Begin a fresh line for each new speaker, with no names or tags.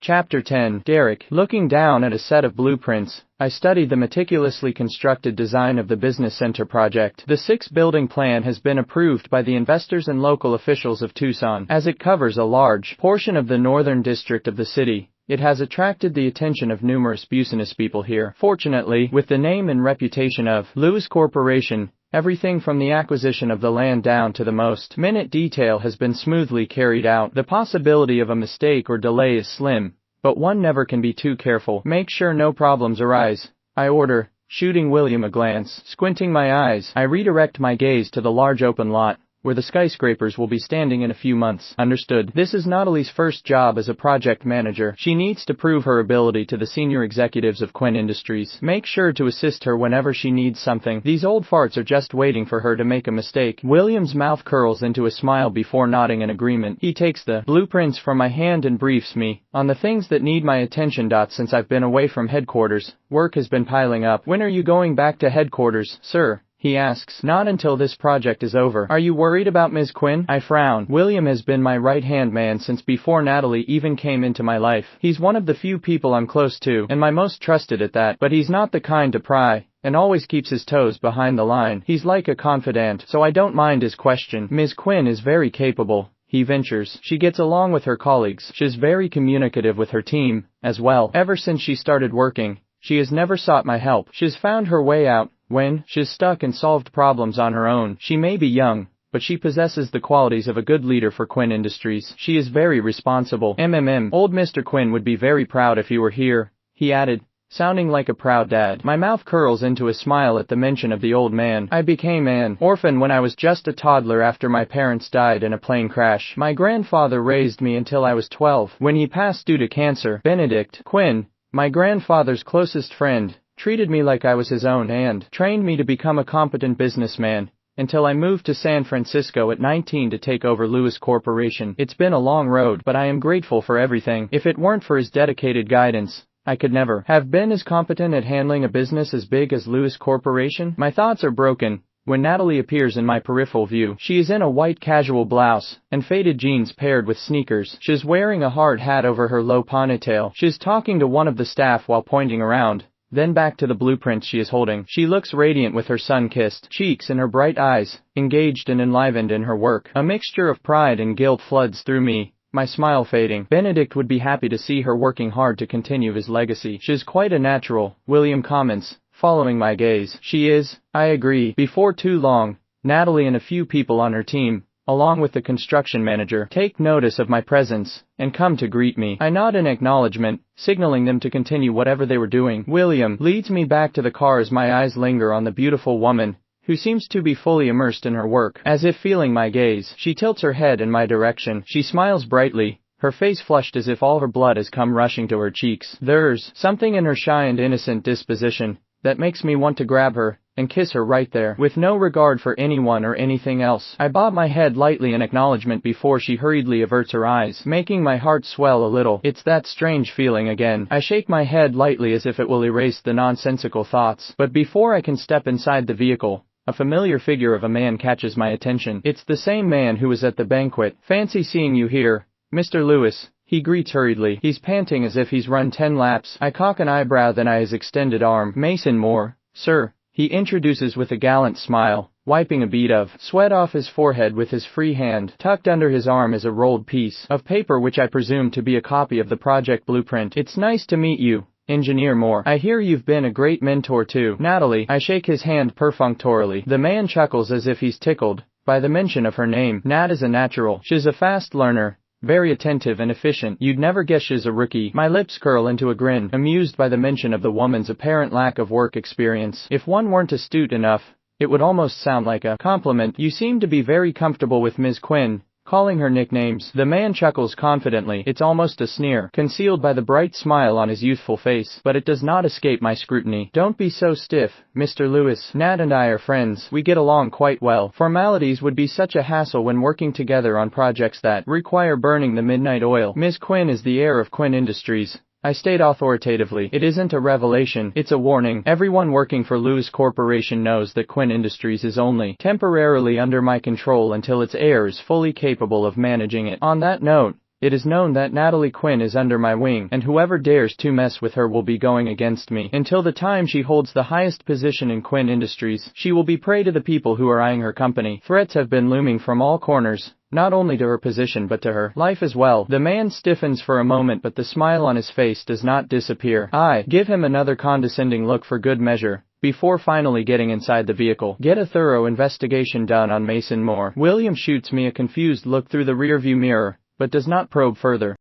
Chapter 10. Derek. Looking down at a set of blueprints, I studied the meticulously constructed design of the business center project. The 6-building plan has been approved by the investors and local officials of Tucson. As it covers a large portion of the northern district of the city, it has attracted the attention of numerous business people here. Fortunately, with the name and reputation of Lewis Corporation, everything from the acquisition of the land down to the most minute detail has been smoothly carried out. The possibility of a mistake or delay is slim, but one never can be too careful. Make sure no problems arise, I order, shooting William a glance. Squinting my eyes, I redirect my gaze to the large open lot, where the skyscrapers will be standing in a few months. Understood. This is Natalie's first job as a project manager. She needs to prove her ability to the senior executives of Quinn Industries. Make sure to assist her whenever she needs something. These old farts are just waiting for her to make a mistake. William's mouth curls into a smile before nodding in agreement. He takes the blueprints from my hand and briefs me on the things that need my attention. Since I've been away from headquarters, work has been piling up. When are you going back to headquarters, sir? He asks. Not until this project is over. Are you worried about Ms. Quinn? I frown. William has been my right-hand man since before Natalie even came into my life. He's one of the few people I'm close to, and my most trusted at that, but he's not the kind to pry, and always keeps his toes behind the line. He's like a confidant, so I don't mind his question. Ms. Quinn is very capable, he ventures. She gets along with her colleagues. She's very communicative with her team, as well. Ever since she started working, she has never sought my help. She's found her way out when she's stuck and solved problems on her own. She may be young, but she possesses the qualities of a good leader for Quinn Industries. She is very responsible. Old Mr. Quinn would be very proud if you were here, he added, sounding like a proud dad. My mouth curls into a smile at the mention of the old man. I became an orphan when I was just a toddler after my parents died in a plane crash. My grandfather raised me until I was 12. When he passed due to cancer, Benedict Quinn, my grandfather's closest friend, treated me like I was his own and trained me to become a competent businessman, until I moved to San Francisco at 19 to take over Lewis Corporation. It's been a long road, but I am grateful for everything. If it weren't for his dedicated guidance, I could never have been as competent at handling a business as big as Lewis Corporation. My thoughts are broken when Natalie appears in my peripheral view. She is in a white casual blouse and faded jeans paired with sneakers. She's wearing a hard hat over her low ponytail. She's talking to one of the staff while pointing around, then back to the blueprint she is holding. She looks radiant with her sun-kissed cheeks and her bright eyes, engaged and enlivened in her work. A mixture of pride and guilt floods through me, my smile fading. Benedict would be happy to see her working hard to continue his legacy. She's quite a natural, William comments, following my gaze. She is, I agree. Before too long, Natalie and a few people on her team, along with the construction manager, take notice of my presence and come to greet me. I nod in acknowledgement, signaling them to continue whatever they were doing. William leads me back to the car as my eyes linger on the beautiful woman, who seems to be fully immersed in her work. As if feeling my gaze, she tilts her head in my direction. She smiles brightly, her face flushed as if all her blood has come rushing to her cheeks. There's something in her shy and innocent disposition that makes me want to grab her and kiss her right there, with no regard for anyone or anything else. I bob my head lightly in acknowledgement before she hurriedly averts her eyes, making my heart swell a little. It's that strange feeling again. I shake my head lightly as if it will erase the nonsensical thoughts, but before I can step inside the vehicle, a familiar figure of a man catches my attention. It's the same man who was at the banquet. Fancy seeing you here, Mr. Lewis, he greets hurriedly. He's panting as if he's run 10 laps. I cock an eyebrow, then his extended arm. Mason Moore, sir, he introduces with a gallant smile, wiping a bead of sweat off his forehead with his free hand. Tucked under his arm is a rolled piece of paper which I presume to be a copy of the project blueprint. It's nice to meet you, Engineer Moore. I hear you've been a great mentor to Natalie. I shake his hand perfunctorily. The man chuckles as if he's tickled by the mention of her name. Nat is a natural. She's a fast learner, very attentive and efficient. You'd never guess she's a rookie. My lips curl into a grin, amused by the mention of the woman's apparent lack of work experience. If one weren't astute enough, it would almost sound like a compliment. You seem to be very comfortable with Ms. Quinn, calling her nicknames. The man chuckles confidently. It's almost a sneer, concealed by the bright smile on his youthful face, but it does not escape my scrutiny. Don't be so stiff, Mr. Lewis. Nat and I are friends. We get along quite well. Formalities would be such a hassle when working together on projects that require burning the midnight oil. Ms. Quinn is the heir of Quinn Industries, I state authoritatively. It isn't a revelation, it's a warning. Everyone working for Lewis Corporation knows that Quinn Industries is only temporarily under my control until its heir is fully capable of managing it. On that note, It is known that Natalie Quinn is under my wing, and whoever dares to mess with her will be going against me. Until the time she holds the highest position in Quinn Industries, she will be prey to the people who are eyeing her company. Threats have been looming from all corners, not only to her position but to her life as well. The man stiffens for a moment, but the smile on his face does not disappear. I give him another condescending look for good measure, before finally getting inside the vehicle. Get a thorough investigation done on Mason Moore. William shoots me a confused look through the rearview mirror, but does not probe further.